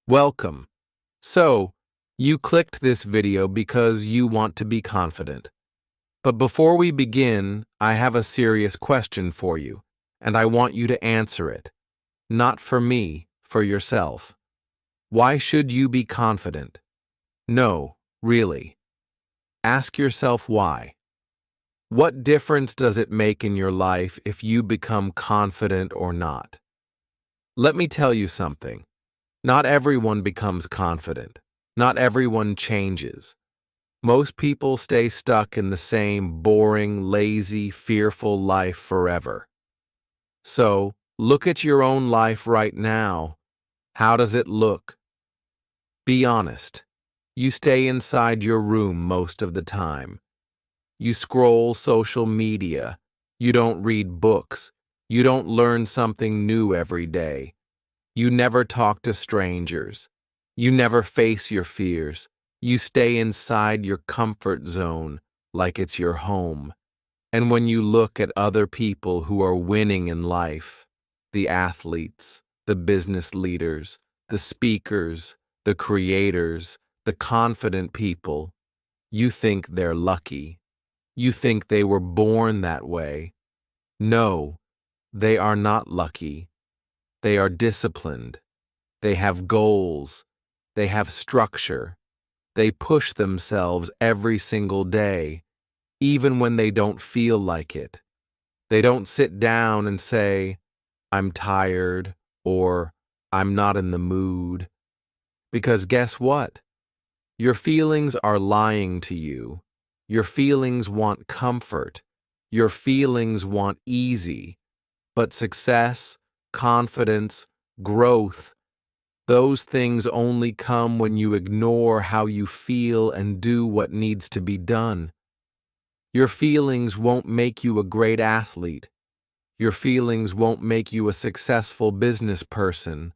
Welcome. So, you clicked this video because you want to be confident. But before we begin, I have a serious question for you, and I want you to answer it. Not for me, for yourself. Why should you be confident? No, really. Ask yourself why. What difference does it make in your life if you become confident or not? Let me tell you something. Not everyone becomes confident. Not everyone changes. Most people stay stuck in the same boring, lazy, fearful life forever. So, look at your own life right now. How does it look? Be honest. You stay inside your room most of the time. You scroll social media. You don't read books. You don't learn something new every day. You never talk to strangers. You never face your fears. You stay inside your comfort zone like it's your home. And when you look at other people who are winning in life, the athletes, the business leaders, the speakers, the creators, the confident people, you think they're lucky. You think they were born that way. No, they are not lucky. They are disciplined. They have goals. They have structure. They push themselves every single day, even when they don't feel like it. They don't sit down and say, I'm tired, or I'm not in the mood. Because guess what? Your feelings are lying to you. Your feelings want comfort. Your feelings want easy. But success, confidence, growth, those things only come when you ignore how you feel and do what needs to be done. Your feelings won't make you a great athlete. Your feelings won't make you a successful business person.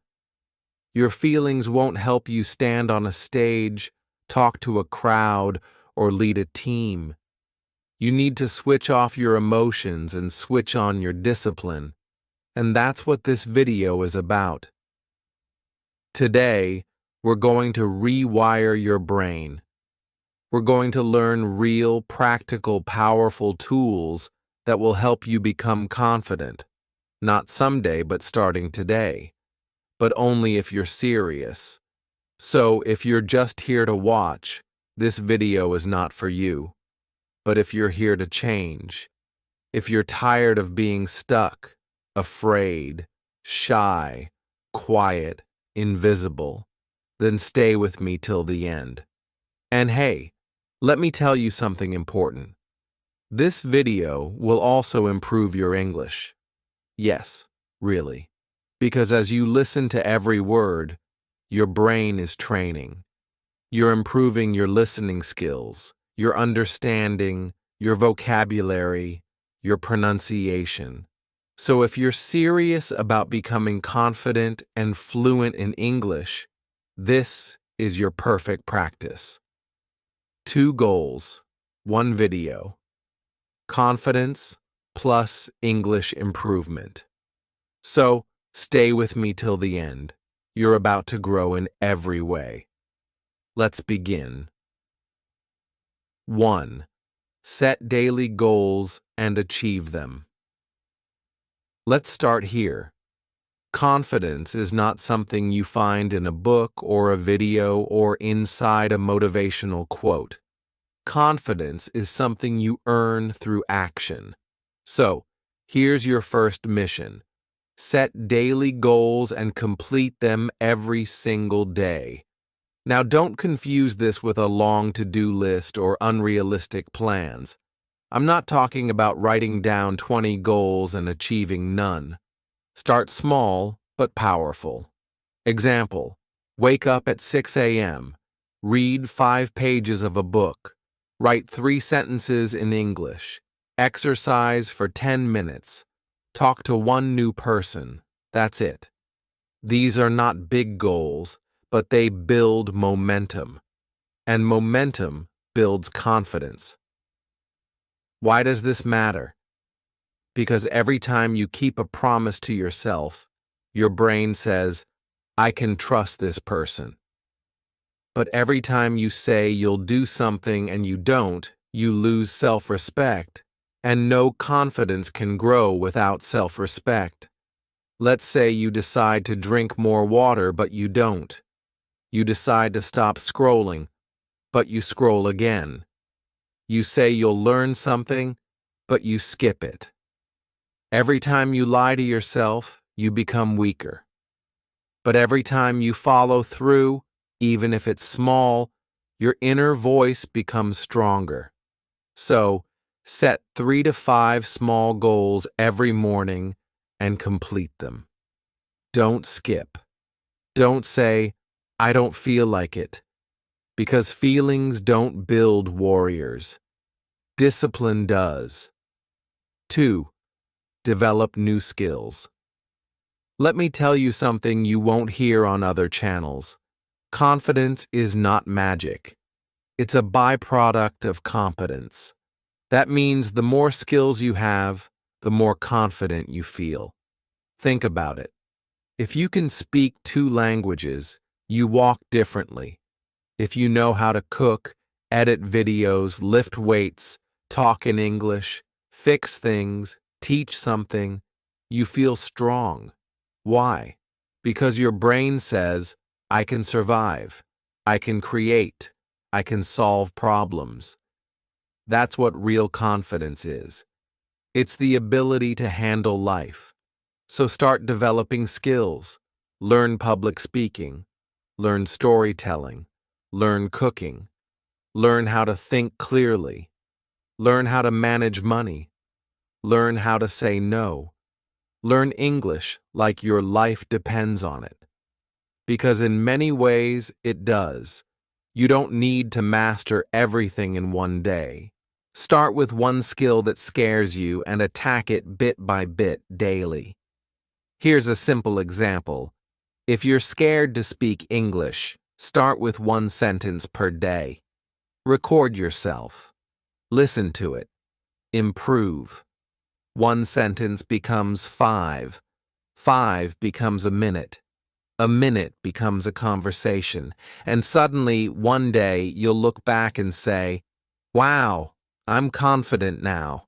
Your feelings won't help you stand on a stage, talk to a crowd, or lead a team. You need to switch off your emotions and switch on your discipline. And that's what this video is about. Today, we're going to rewire your brain. We're going to learn real, practical, powerful tools that will help you become confident. Not someday, but starting today. But only if you're serious. So, if you're just here to watch, this video is not for you. But if you're here to change, if you're tired of being stuck, afraid, shy, quiet, invisible, then stay with me till the end. And hey, let me tell you something important. This video will also improve your English. Yes, really. Because as you listen to every word, your brain is training. You're improving your listening skills, your understanding, your vocabulary, your pronunciation. So if you're serious about becoming confident and fluent in English, this is your perfect practice. 2 goals, 1 video. Confidence plus English improvement. So stay with me till the end. You're about to grow in every way. Let's begin. 1. Set daily goals and achieve them. Let's start here. Confidence is not something you find in a book or a video or inside a motivational quote. Confidence is something you earn through action. So, here's your first mission. Set daily goals and complete them every single day. Now, don't confuse this with a long to-do list or unrealistic plans. I'm not talking about writing down 20 goals and achieving none. Start small, but powerful. Example, wake up at 6 a.m., read 5 pages of a book, write 3 sentences in English, exercise for 10 minutes, talk to 1 new person. That's it. These are not big goals, but they build momentum. And momentum builds confidence. Why does this matter? Because every time you keep a promise to yourself, your brain says, I can trust this person. But every time you say you'll do something and you don't, you lose self-respect, and no confidence can grow without self-respect. Let's say you decide to drink more water, but you don't. You decide to stop scrolling, but you scroll again. You say you'll learn something, but you skip it. Every time you lie to yourself, you become weaker. But every time you follow through, even if it's small, your inner voice becomes stronger. So, set 3 to 5 small goals every morning and complete them. Don't skip. Don't say, I don't feel like it, because feelings don't build warriors. Discipline does. 2. Develop new skills. Let me tell you something you won't hear on other channels. Confidence is not magic. It's a byproduct of competence. That means the more skills you have, the more confident you feel. Think about it. If you can speak 2 languages, you walk differently. If you know how to cook, edit videos, lift weights, talk in English, fix things, teach something, you feel strong. Why? Because your brain says, I can survive, I can create, I can solve problems. That's what real confidence is. It's the ability to handle life. So start developing skills. Learn public speaking. Learn storytelling. Learn cooking. Learn how to think clearly. Learn how to manage money. Learn how to say no. Learn English like your life depends on it. Because in many ways, it does. You don't need to master everything in one day. Start with one skill that scares you and attack it bit by bit daily. Here's a simple example. If you're scared to speak English, start with 1 sentence per day. Record yourself. Listen to it. Improve. 1 sentence becomes 5. 5 becomes a minute. A minute becomes a conversation. And suddenly, one day, you'll look back and say, wow, I'm confident now.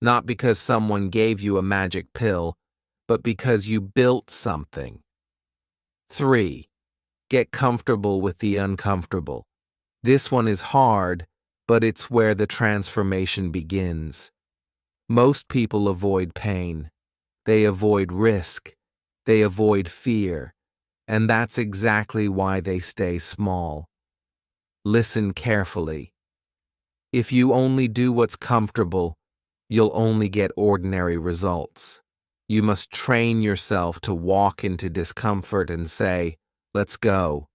Not because someone gave you a magic pill, but because you built something. 3. Get comfortable with the uncomfortable. This one is hard, but it's where the transformation begins. Most people avoid pain. They avoid risk. They avoid fear. And that's exactly why they stay small. Listen carefully. If you only do what's comfortable, you'll only get ordinary results. You must train yourself to walk into discomfort and say, let's go.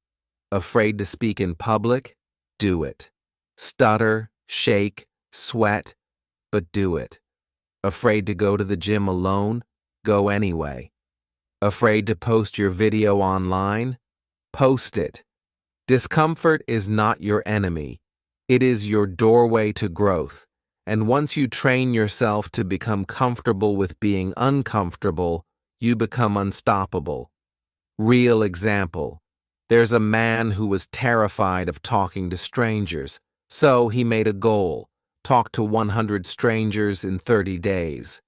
Afraid to speak in public? Do it. Stutter, shake, sweat, but do it. Afraid to go to the gym alone? Go anyway. Afraid to post your video online? Post it. Discomfort is not your enemy. It is your doorway to growth. And once you train yourself to become comfortable with being uncomfortable, you become unstoppable. Real example. There's a man who was terrified of talking to strangers, so he made a goal: talk to 100 strangers in 30 days.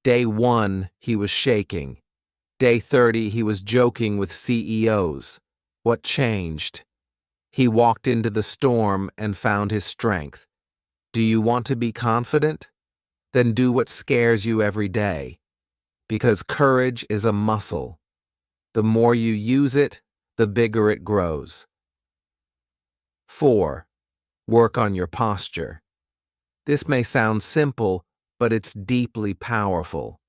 Day 1, he was shaking. Day 30, he was joking with CEOs. What changed? He walked into the storm and found his strength. Do you want to be confident? Then do what scares you every day. Because courage is a muscle. The more you use it, the bigger it grows. 4. Work on your posture. This may sound simple, but it's deeply powerful.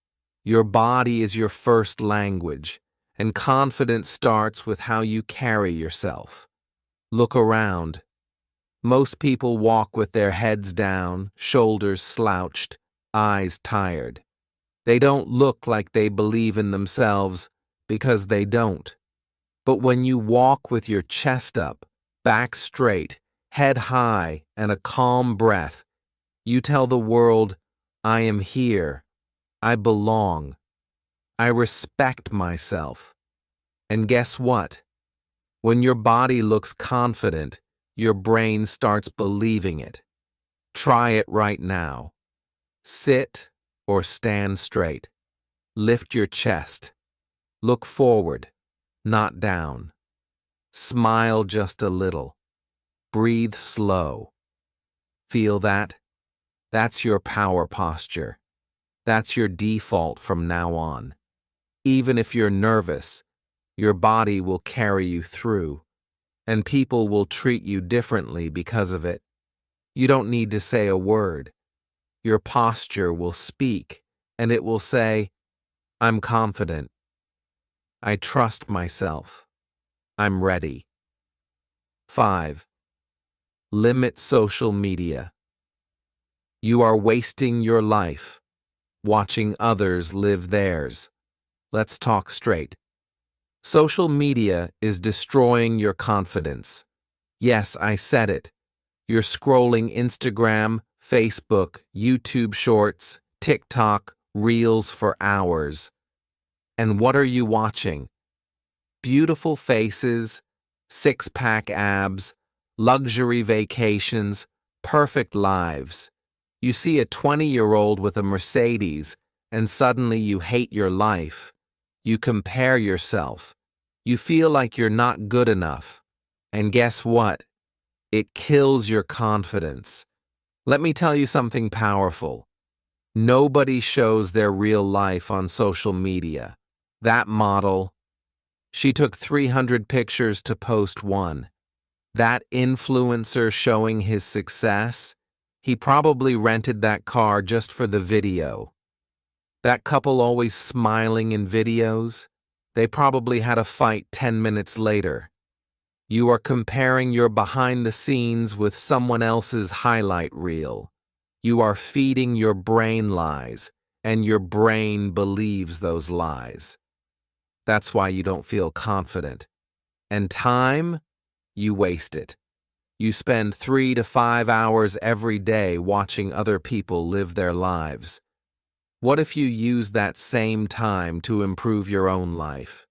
Your body is your first language, and confidence starts with how you carry yourself. Look around. Most people walk with their heads down, shoulders slouched, eyes tired. They don't look like they believe in themselves because they don't. But when you walk with your chest up, back straight, head high, and a calm breath, you tell the world, I am here. I belong. I respect myself. And guess what? When your body looks confident, your brain starts believing it. Try it right now. Sit or stand straight. Lift your chest. Look forward, not down. Smile just a little. Breathe slow. Feel that? That's your power posture. That's your default from now on. Even if you're nervous, your body will carry you through, and people will treat you differently because of it. You don't need to say a word. Your posture will speak, and it will say, I'm confident. I trust myself. I'm ready. 5. Limit social media. You are wasting your life watching others live theirs. Let's talk straight. Social media is destroying your confidence. Yes, I said it. You're scrolling Instagram, Facebook, YouTube Shorts, TikTok, Reels for hours. And what are you watching? Beautiful faces, six-pack abs, luxury vacations, perfect lives. You see a 20-year-old with a Mercedes, and suddenly you hate your life. You compare yourself. You feel like you're not good enough. And guess what? It kills your confidence. Let me tell you something powerful. Nobody shows their real life on social media. That model, she took 300 pictures to post one. That influencer showing his success, he probably rented that car just for the video. That couple always smiling in videos, they probably had a fight 10 minutes later. You are comparing your behind the scenes with someone else's highlight reel. You are feeding your brain lies, and your brain believes those lies. That's why you don't feel confident. And time, you waste it. You spend 3 to 5 hours every day watching other people live their lives. What if you use that same time to improve your own life?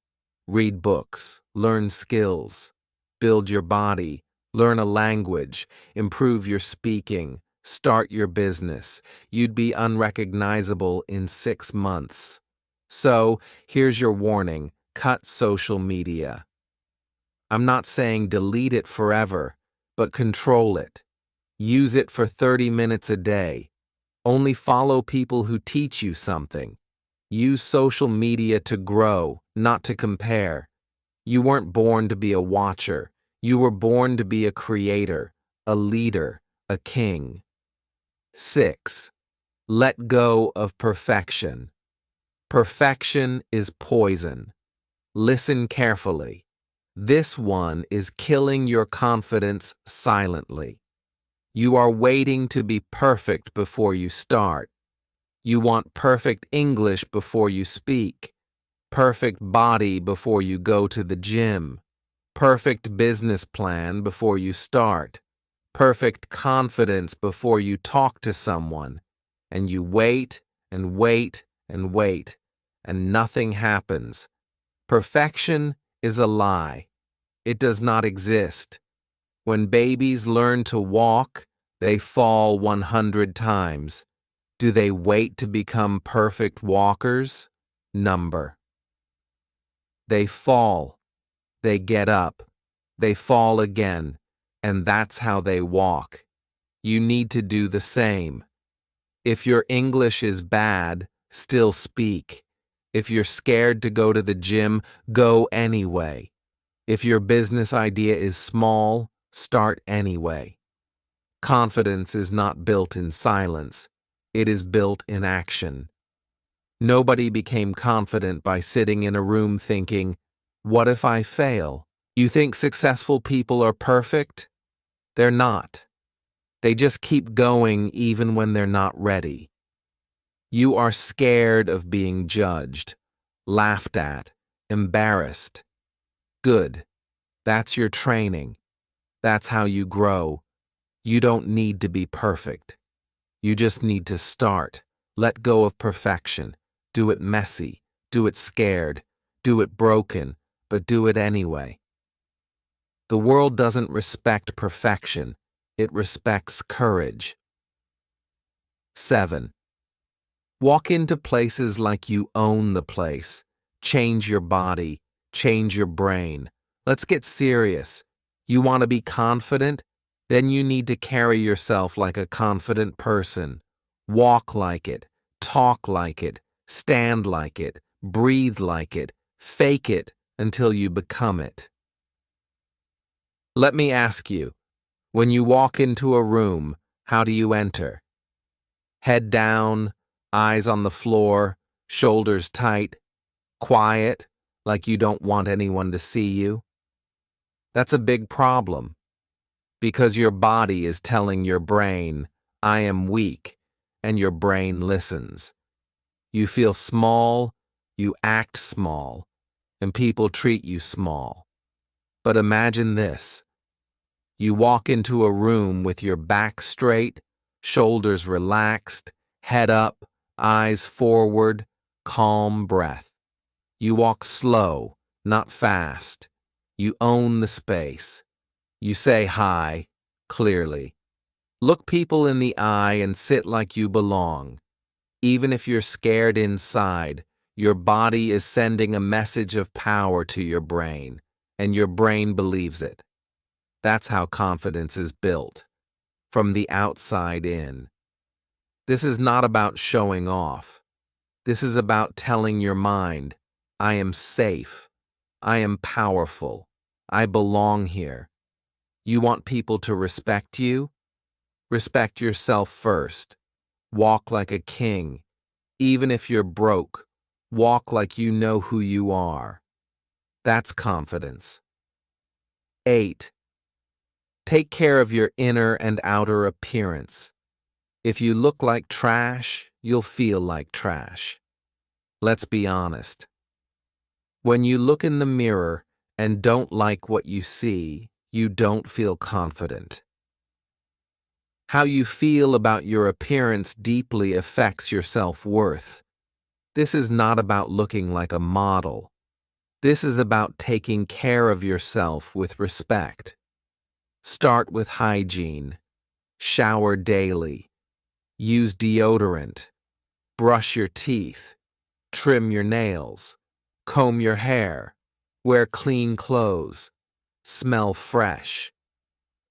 Read books, learn skills, build your body, learn a language, improve your speaking, start your business. You'd be unrecognizable in 6 months. So, here's your warning: cut social media. I'm not saying delete it forever, but control it. Use it for 30 minutes a day. Only follow people who teach you something. Use social media to grow, not to compare. You weren't born to be a watcher. You were born to be a creator, a leader, a king. 6. Let go of perfection. Perfection is poison. Listen carefully. This one is killing your confidence silently. You are waiting to be perfect before you start. You want perfect English before you speak, perfect body before you go to the gym, perfect business plan before you start, perfect confidence before you talk to someone, and you wait and wait and wait, and nothing happens. Perfection is a lie. It does not exist. When babies learn to walk, they fall 100 times. Do they wait to become perfect walkers? Number. They fall. They get up. They fall again. And that's how they walk. You need to do the same. If your English is bad, still speak. If you're scared to go to the gym, go anyway. If your business idea is small, start anyway. Confidence is not built in silence. It is built in action. Nobody became confident by sitting in a room thinking, what if I fail? You think successful people are perfect? They're not. They just keep going even when they're not ready. You are scared of being judged, laughed at, embarrassed. Good. That's your training. That's how you grow. You don't need to be perfect. You just need to start. Let go of perfection. Do it messy. Do it scared. Do it broken. but do it anyway. The world doesn't respect perfection, it respects courage. 7. Walk into places like you own the place. Change your body, change your brain. Let's get serious. You want to be confident? Then you need to carry yourself like a confident person. Walk like it, talk like it, stand like it, breathe like it, fake it until you become it. Let me ask you, when you walk into a room, how do you enter? Head down, eyes on the floor, shoulders tight, quiet, like you don't want anyone to see you? That's a big problem, because your body is telling your brain, I am weak, and your brain listens. You feel small, you act small, and people treat you small. But imagine this. You walk into a room with your back straight, shoulders relaxed, head up, eyes forward, calm breath. You walk slow, not fast. You own the space. You say hi, clearly. Look people in the eye and sit like you belong. Even if you're scared inside, your body is sending a message of power to your brain, and your brain believes it. That's how confidence is built, from the outside in. This is not about showing off. This is about telling your mind, I am safe. I am powerful. I belong here. You want people to respect you? Respect yourself first. Walk like a king. Even if you're broke, walk like you know who you are. That's confidence. 8. Take care of your inner and outer appearance. If you look like trash, you'll feel like trash. Let's be honest. When you look in the mirror and don't like what you see, you don't feel confident. How you feel about your appearance deeply affects your self-worth. This is not about looking like a model. This is about taking care of yourself with respect. Start with hygiene. Shower daily. Use deodorant. Brush your teeth. Trim your nails. Comb your hair. Wear clean clothes. Smell fresh.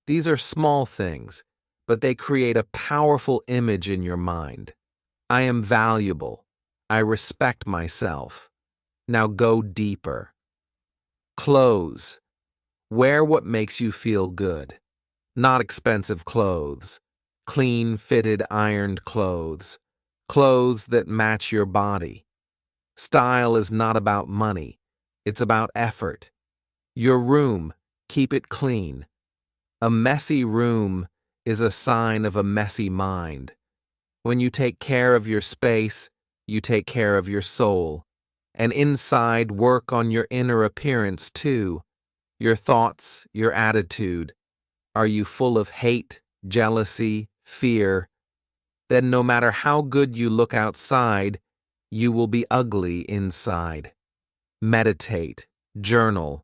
These are small things, but they create a powerful image in your mind. I am valuable. I respect myself. Now go deeper. Clothes. Wear what makes you feel good. Not expensive clothes. Clean, fitted, ironed clothes. Clothes that match your body. Style is not about money. It's about effort. Your room, keep it clean. A messy room is a sign of a messy mind. When you take care of your space, you take care of your soul. And inside, work on your inner appearance too. Your thoughts, your attitude. Are you full of hate, jealousy, fear? Then no matter how good you look outside, you will be ugly inside. Meditate, journal,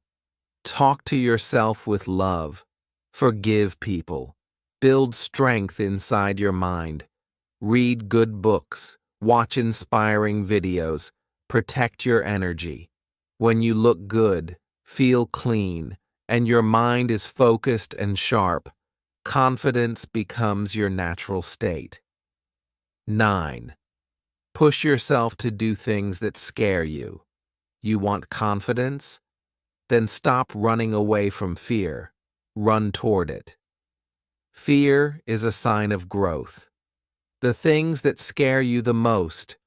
talk to yourself with love, forgive people, build strength inside your mind, read good books, watch inspiring videos, protect your energy. When you look good, feel clean, and your mind is focused and sharp, confidence becomes your natural state. 9. Push yourself to do things that scare you. You want confidence? Then stop running away from fear. Run toward it. Fear is a sign of growth. The things that scare you the most,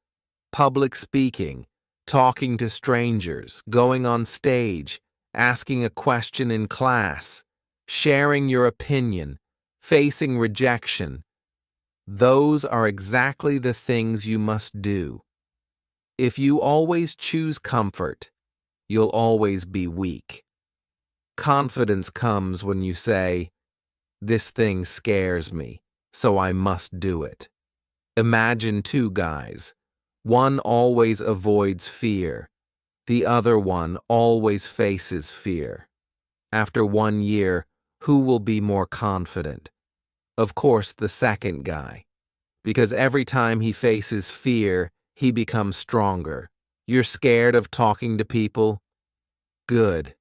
public speaking, talking to strangers, going on stage, asking a question in class, sharing your opinion, facing rejection, those are exactly the things you must do. If you always choose comfort, you'll always be weak. Confidence comes when you say, this thing scares me, so I must do it. Imagine two guys. One always avoids fear. The other one always faces fear. After 1 year, who will be more confident? Of course, the second guy. Because every time he faces fear, he becomes stronger. You're scared of talking to people? Good.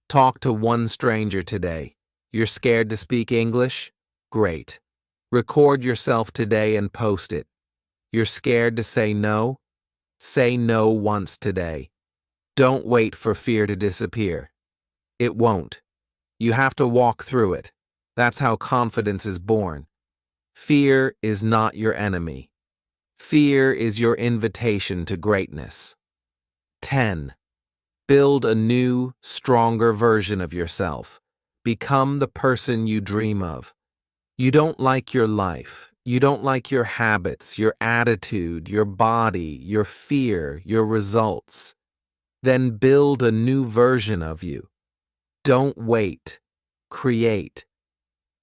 Talk to one stranger today. You're scared to speak English? Great. Record yourself today and post it. You're scared to say no? Say no once today. Don't wait for fear to disappear. It won't. You have to walk through it. That's how confidence is born. Fear is not your enemy. Fear is your invitation to greatness. 10. Build a new, stronger version of yourself. Become the person you dream of. You don't like your life. You don't like your habits, your attitude, your body, your fear, your results. Then build a new version of you. Don't wait. Create.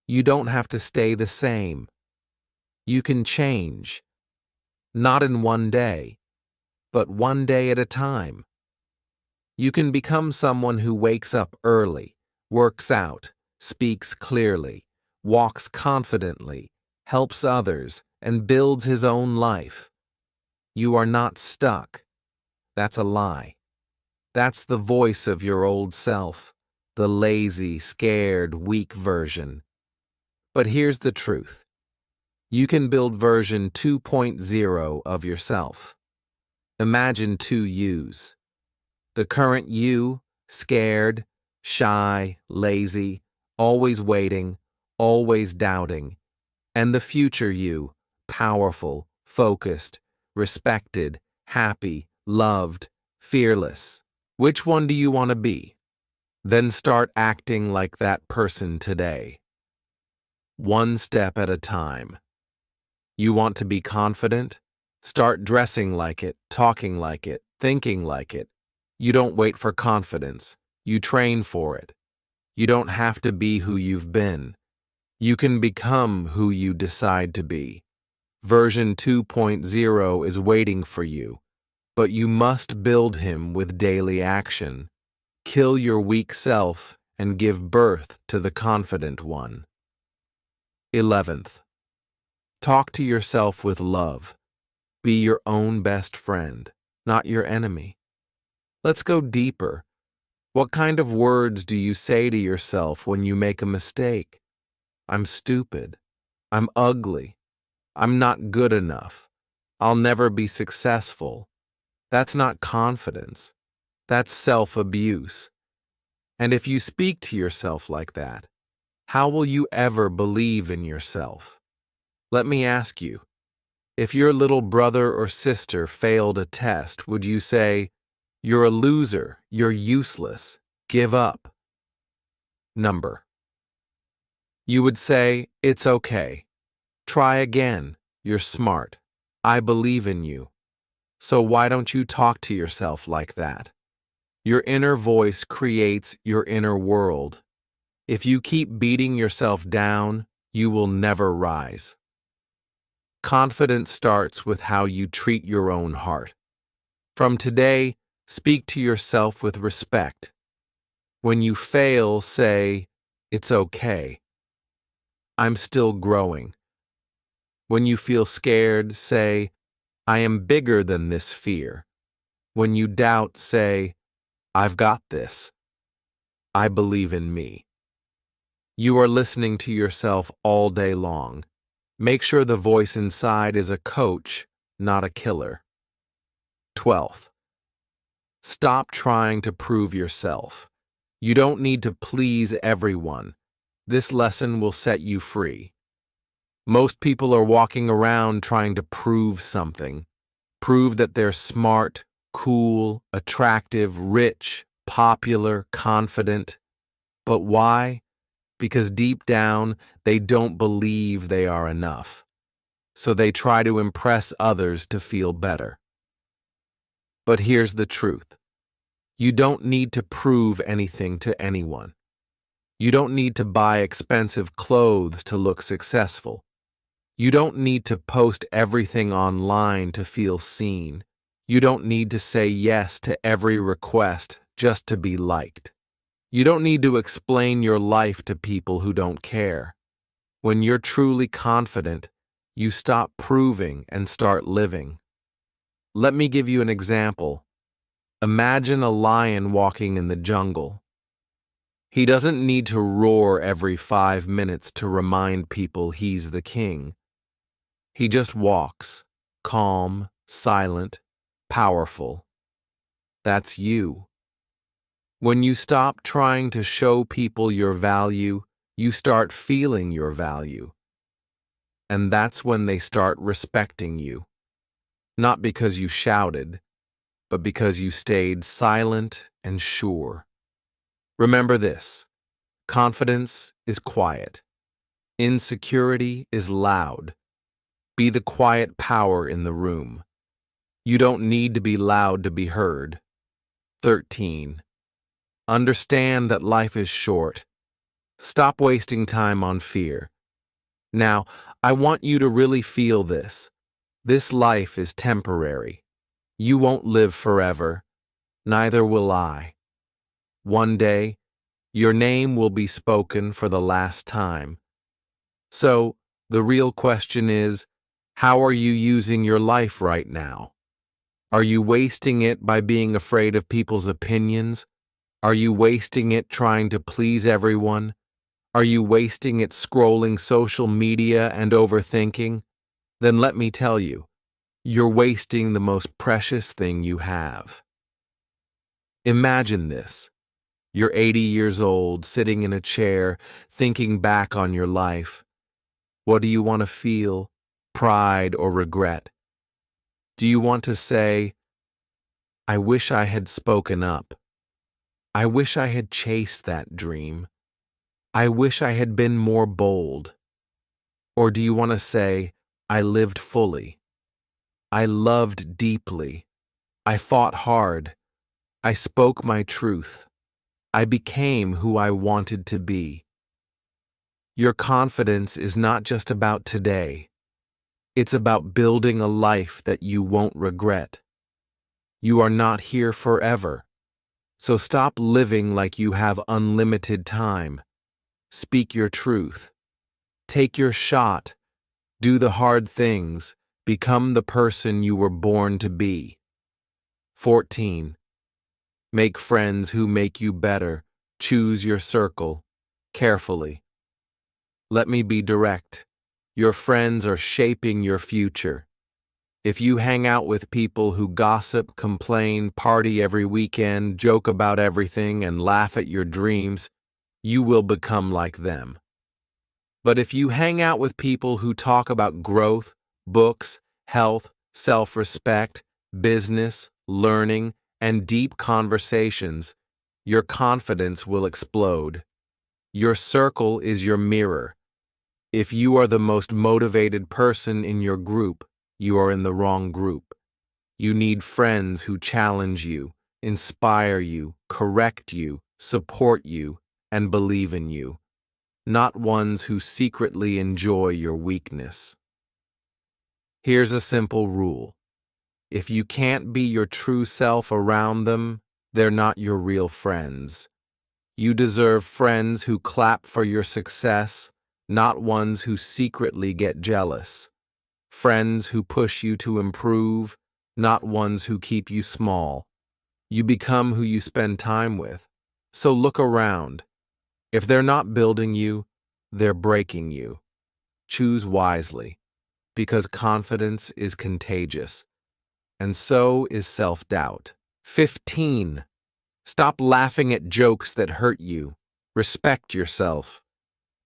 You don't have to stay the same. You can change. Not in one day, but one day at a time. You can become someone who wakes up early, works out, speaks clearly, walks confidently, helps others, and builds his own life. You are not stuck. That's a lie. That's the voice of your old self, the lazy, scared, weak version. But here's the truth. You can build version 2.0 of yourself. Imagine 2 yous. The current you, scared, shy, lazy, always waiting, always doubting. And the future you, powerful, focused, respected, happy, loved, fearless. Which one do you want to be? Then start acting like that person today. One step at a time. You want to be confident? Start dressing like it, talking like it, thinking like it. You don't wait for confidence. You train for it. You don't have to be who you've been. You can become who you decide to be. Version 2.0 is waiting for you, but you must build him with daily action. Kill your weak self and give birth to the confident one. 11th. Talk to yourself with love. Be your own best friend, not your enemy. Let's go deeper. What kind of words do you say to yourself when you make a mistake? I'm stupid. I'm ugly. I'm not good enough. I'll never be successful. That's not confidence. That's self-abuse. And if you speak to yourself like that, how will you ever believe in yourself? Let me ask you, if your little brother or sister failed a test, would you say, "You're a loser, you're useless, give up"? Number. You would say, "It's okay. Try again. You're smart. I believe in you." So why don't you talk to yourself like that? Your inner voice creates your inner world. If you keep beating yourself down, you will never rise. Confidence starts with how you treat your own heart. From today, speak to yourself with respect. When you fail, say, "It's okay. I'm still growing." When you feel scared, say, "I am bigger than this fear." When you doubt, say, "I've got this. I believe in me." You are listening to yourself all day long. Make sure the voice inside is a coach, not a killer. 12th. Stop trying to prove yourself. You don't need to please everyone. This lesson will set you free. Most people are walking around trying to prove something. Prove that they're smart, cool, attractive, rich, popular, confident. But why? Because deep down, they don't believe they are enough. So they try to impress others to feel better. But here's the truth. You don't need to prove anything to anyone. You don't need to buy expensive clothes to look successful. You don't need to post everything online to feel seen. You don't need to say yes to every request just to be liked. You don't need to explain your life to people who don't care. When you're truly confident, you stop proving and start living. Let me give you an example. Imagine a lion walking in the jungle. He doesn't need to roar every 5 minutes to remind people he's the king. He just walks, calm, silent, powerful. That's you. When you stop trying to show people your value, you start feeling your value. And that's when they start respecting you. Not because you shouted, but because you stayed silent and sure. Remember this: confidence is quiet. Insecurity is loud. Be the quiet power in the room. You don't need to be loud to be heard. 13. Understand that life is short. Stop wasting time on fear. Now, I want you to really feel this. This life is temporary. You won't live forever. Neither will I. One day, your name will be spoken for the last time. So, the real question is, how are you using your life right now? Are you wasting it by being afraid of people's opinions? Are you wasting it trying to please everyone? Are you wasting it scrolling social media and overthinking? Then let me tell you, you're wasting the most precious thing you have. Imagine this. You're 80 years old, sitting in a chair, thinking back on your life. What do you want to feel? Pride or regret? Do you want to say, I wish I had spoken up. I wish I had chased that dream. I wish I had been more bold. Or do you want to say, I lived fully. I loved deeply. I fought hard. I spoke my truth. I became who I wanted to be. Your confidence is not just about today. It's about building a life that you won't regret. You are not here forever. So stop living like you have unlimited time. Speak your truth. Take your shot. Do the hard things. Become the person you were born to be. 14. Make friends who make you better. Choose your circle carefully. Let me be direct. Your friends are shaping your future. If you hang out with people who gossip, complain, party every weekend, joke about everything, and laugh at your dreams, you will become like them. But if you hang out with people who talk about growth, books, health, self-respect, business, learning, and deep conversations, your confidence will explode. Your circle is your mirror. If you are the most motivated person in your group, you are in the wrong group. You need friends who challenge you, inspire you, correct you, support you, and believe in you, not ones who secretly enjoy your weakness. Here's a simple rule. If you can't be your true self around them, they're not your real friends. You deserve friends who clap for your success, not ones who secretly get jealous. Friends who push you to improve, not ones who keep you small. You become who you spend time with. So look around. If they're not building you, they're breaking you. Choose wisely, because confidence is contagious, and so is self-doubt. 15. Stop laughing at jokes that hurt you. Respect yourself.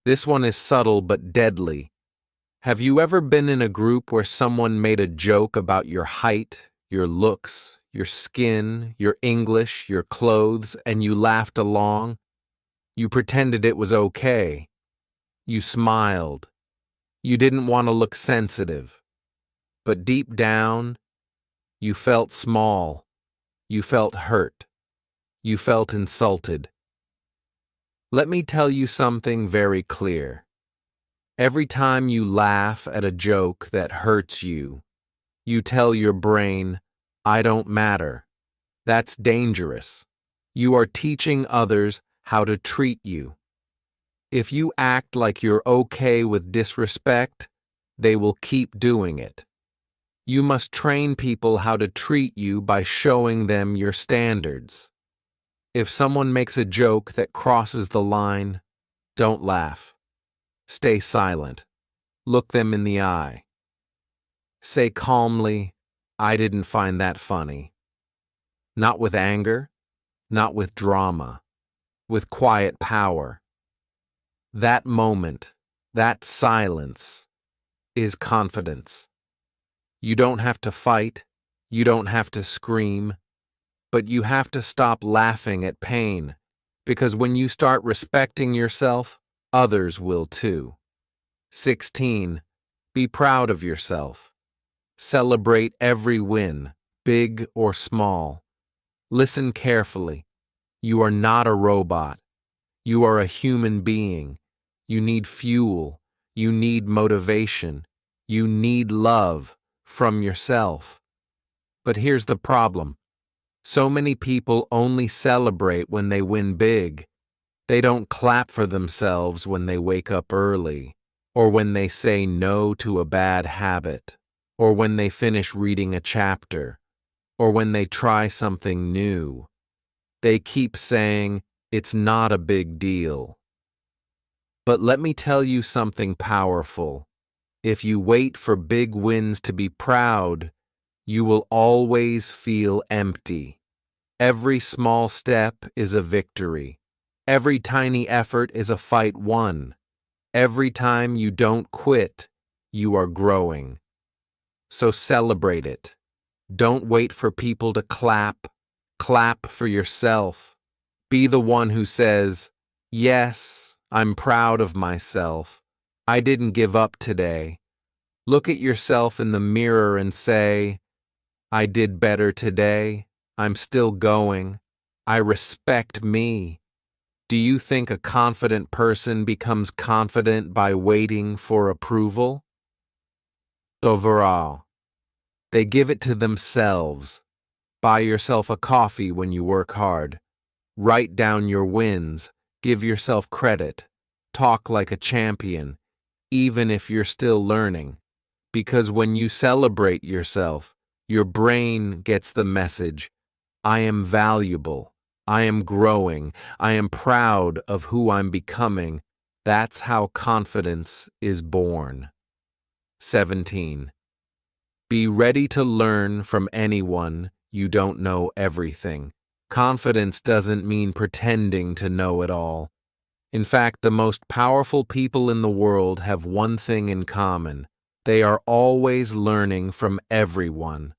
This one is subtle but deadly. Have you ever been in a group where someone made a joke about your height, your looks, your skin, your English, your clothes, and you laughed along? You pretended it was okay. You smiled. You didn't want to look sensitive. But deep down, you felt small. You felt hurt. You felt insulted. Let me tell you something very clear. Every time you laugh at a joke that hurts you, you tell your brain, I don't matter. That's dangerous. You are teaching others how to treat you. If you act like you're okay with disrespect, they will keep doing it. You must train people how to treat you by showing them your standards. If someone makes a joke that crosses the line, don't laugh. Stay silent. Look them in the eye. Say calmly, I didn't find that funny. Not with anger, not with drama, with quiet power. That moment, that silence, is confidence. You don't have to fight, you don't have to scream, but you have to stop laughing at pain, because when you start respecting yourself, others will too. 16. Be proud of yourself. Celebrate every win, big or small. Listen carefully. You are not a robot. You are a human being. You need fuel. You need motivation. You need love from yourself. But here's the problem. So many people only celebrate when they win big. They don't clap for themselves when they wake up early, or when they say no to a bad habit, or when they finish reading a chapter, or when they try something new. They keep saying, it's not a big deal. But let me tell you something powerful. If you wait for big wins to be proud, you will always feel empty. Every small step is a victory. Every tiny effort is a fight won. Every time you don't quit, you are growing. So celebrate it. Don't wait for people to clap. Clap for yourself. Be the one who says, yes, I'm proud of myself. I didn't give up today. Look at yourself in the mirror and say, I did better today. I'm still going. I respect me. Do you think a confident person becomes confident by waiting for approval? Overall, they give it to themselves. Buy yourself a coffee when you work hard. Write down your wins. Give yourself credit. Talk like a champion, even if you're still learning. Because when you celebrate yourself, your brain gets the message, I am valuable, I am growing, I am proud of who I'm becoming. That's how confidence is born. 17. Be ready to learn from anyone. You don't know everything. Confidence doesn't mean pretending to know it all. In fact, the most powerful people in the world have one thing in common. They are always learning from everyone.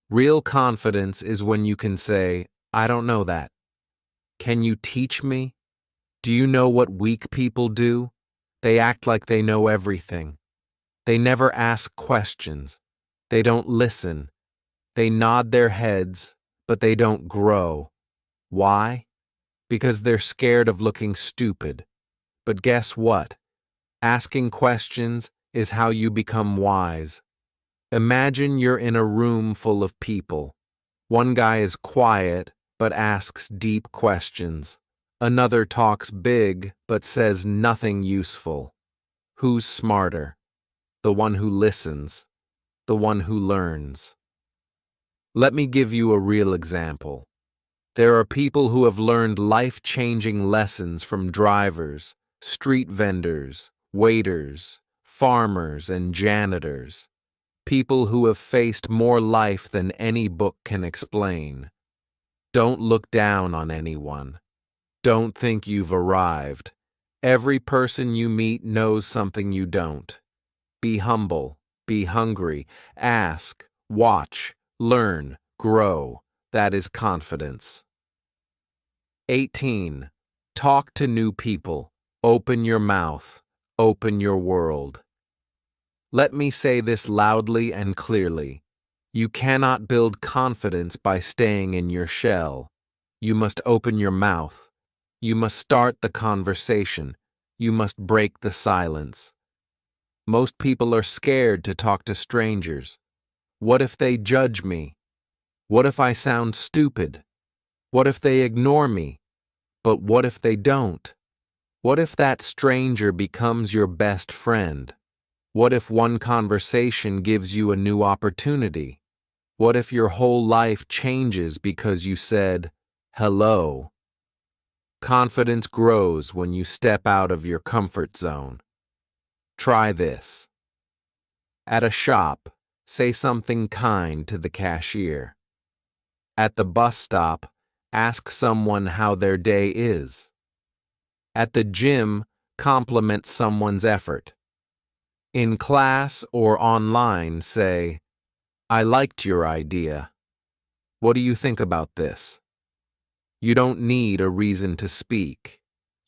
Real confidence is when you can say, I don't know that. Can you teach me? Do you know what weak people do? They act like they know everything. They never ask questions. They don't listen. They nod their heads, but they don't grow. Why? Because they're scared of looking stupid. But guess what? Asking questions is how you become wise. Imagine you're in a room full of people. One guy is quiet but asks deep questions. Another talks big but says nothing useful. Who's smarter? The one who listens, the one who learns. Let me give you a real example. There are people who have learned life-changing lessons from drivers, street vendors, waiters, farmers, and janitors. People who have faced more life than any book can explain. Don't look down on anyone. Don't think you've arrived. Every person you meet knows something you don't. Be humble, be hungry, ask, watch, learn, grow. That is confidence. 18. Talk to new people. Open your mouth. Open your world. Let me say this loudly and clearly. You cannot build confidence by staying in your shell. You must open your mouth. You must start the conversation. You must break the silence. Most people are scared to talk to strangers. What if they judge me? What if I sound stupid? What if they ignore me? But what if they don't? What if that stranger becomes your best friend? What if one conversation gives you a new opportunity? What if your whole life changes because you said, hello? Confidence grows when you step out of your comfort zone. Try this. At a shop, say something kind to the cashier. At the bus stop, ask someone how their day is. At the gym, compliment someone's effort. In class or online, say, I liked your idea. What do you think about this? You don't need a reason to speak.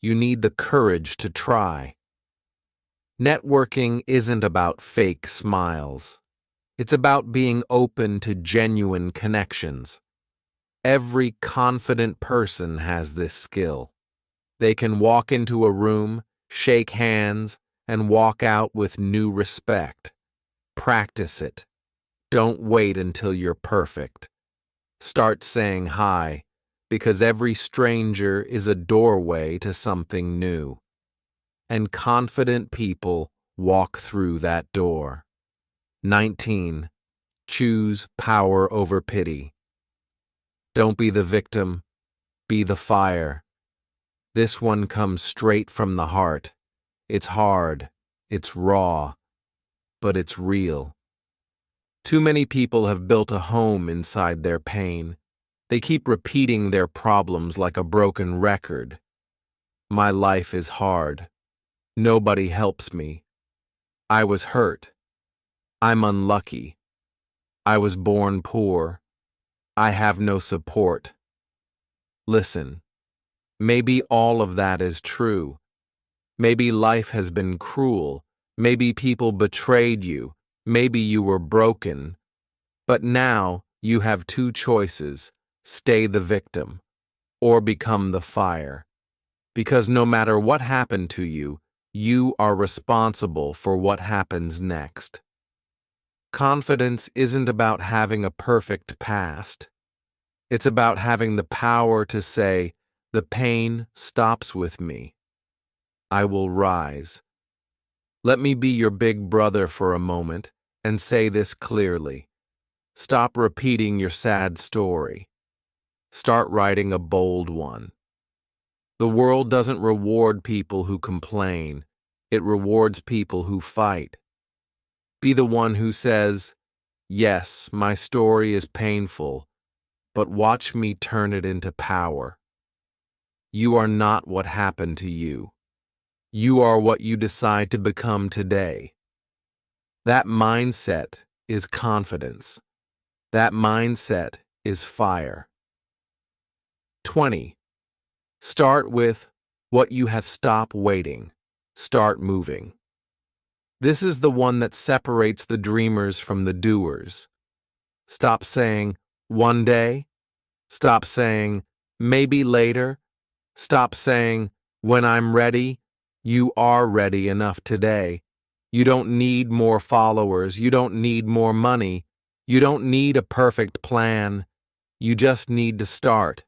You need the courage to try. Networking isn't about fake smiles. It's about being open to genuine connections. Every confident person has this skill. They can walk into a room, shake hands, and walk out with new respect. Practice it. Don't wait until you're perfect. Start saying hi, because every stranger is a doorway to something new. And confident people walk through that door. 19. Choose power over pity. Don't be the victim, be the fire. This one comes straight from the heart. It's hard, it's raw, but it's real. Too many people have built a home inside their pain. They keep repeating their problems like a broken record. My life is hard. Nobody helps me. I was hurt. I'm unlucky. I was born poor. I have no support. Listen, maybe all of that is true. Maybe life has been cruel. Maybe people betrayed you. Maybe you were broken. But now you have two choices: stay the victim or become the fire. Because no matter what happened to you, you are responsible for what happens next. Confidence isn't about having a perfect past. It's about having the power to say, the pain stops with me. I will rise. Let me be your big brother for a moment and say this clearly. Stop repeating your sad story. Start writing a bold one. The world doesn't reward people who complain. It rewards people who fight. Be the one who says, yes, my story is painful, but watch me turn it into power. You are not what happened to you. You are what you decide to become today. That mindset is confidence. That mindset is fire. 20. Start with what you have stopped waiting. Start moving. This is the one that separates the dreamers from the doers. Stop saying, one day. Stop saying, maybe later. Stop saying, when I'm ready. You are ready enough today. You don't need more followers. You don't need more money. You don't need a perfect plan. You just need to start.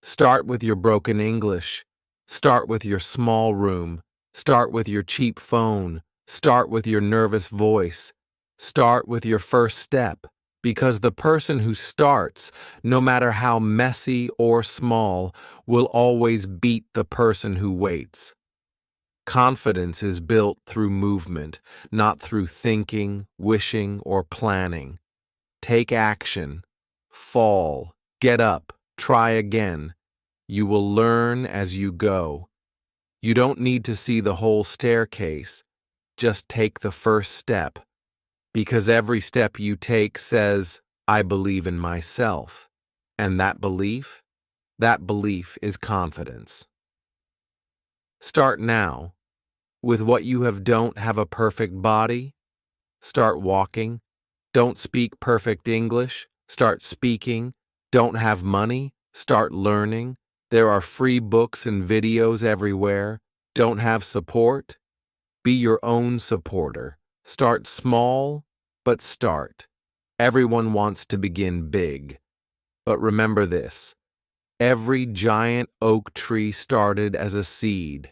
Start with your broken English. Start with your small room. Start with your cheap phone. Start with your nervous voice. Start with your first step. Because the person who starts, no matter how messy or small, will always beat the person who waits. Confidence is built through movement, not through thinking, wishing, or planning. Take action. Fall. Get up. Try again. You will learn as you go. You don't need to see the whole staircase. Just take the first step. Because every step you take says, I believe in myself. And that belief is confidence. Start now. With what you have. Don't have a perfect body? Start walking. Don't speak perfect English? Start speaking. Don't have money? Start learning. There are free books and videos everywhere. Don't have support? Be your own supporter. Start small, but start. Everyone wants to begin big. But remember this: every giant oak tree started as a seed.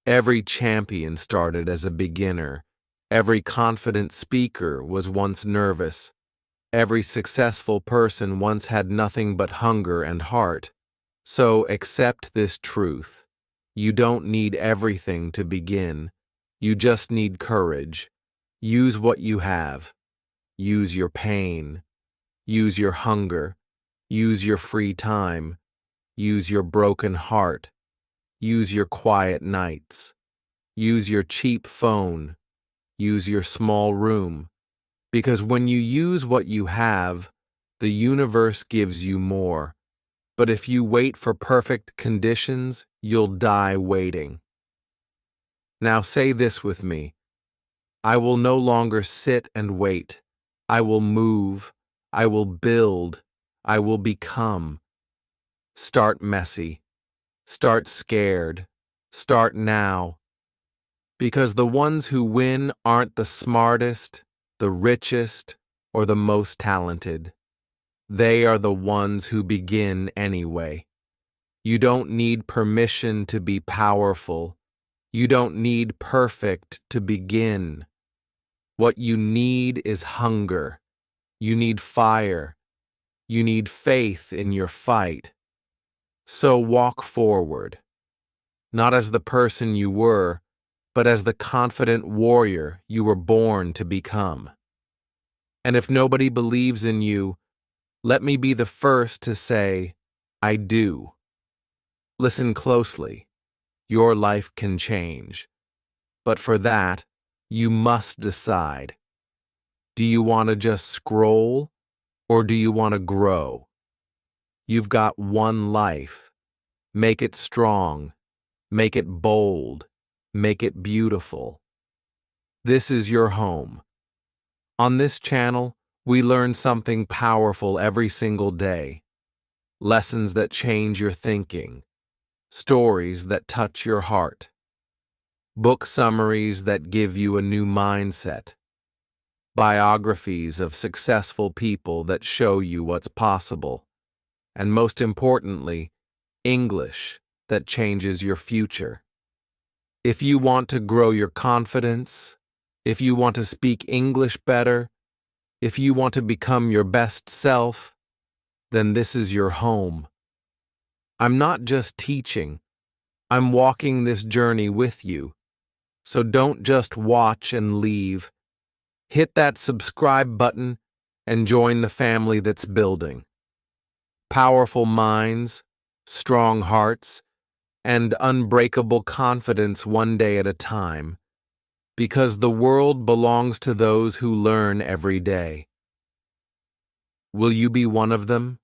Every champion started as a beginner. Every confident speaker was once nervous. Every successful person once had nothing but hunger and heart. So accept this truth. You don't need everything to begin. You just need courage. Use what you have. Use your pain. Use your hunger. Use your free time. Use your broken heart. Use your quiet nights. Use your cheap phone. Use your small room. Because when you use what you have, the universe gives you more. But if you wait for perfect conditions, you'll die waiting. Now say this with me: I will no longer sit and wait. I will move. I will build. I will become. Start messy. Start scared. Start now. Because the ones who win aren't the smartest, the richest, or the most talented. They are the ones who begin anyway. You don't need permission to be powerful. You don't need perfect to begin. What you need is hunger. You need fire. You need faith in your fight. So walk forward, not as the person you were, but as the confident warrior you were born to become. And if nobody believes in you, let me be the first to say, I do. Listen closely. Your life can change. But for that, you must decide. Do you want to just scroll, or do you want to grow? You've got one life. Make it strong. Make it bold. Make it beautiful. This is your home. On this channel, we learn something powerful every single day. Lessons that change your thinking. Stories that touch your heart. Book summaries that give you a new mindset. Biographies of successful people that show you what's possible. And most importantly, English that changes your future. If you want to grow your confidence, if you want to speak English better, if you want to become your best self, then this is your home. I'm not just teaching, I'm walking this journey with you. So don't just watch and leave. Hit that subscribe button and join the family that's building. Powerful minds, strong hearts, and unbreakable confidence one day at a time. Because the world belongs to those who learn every day. Will you be one of them?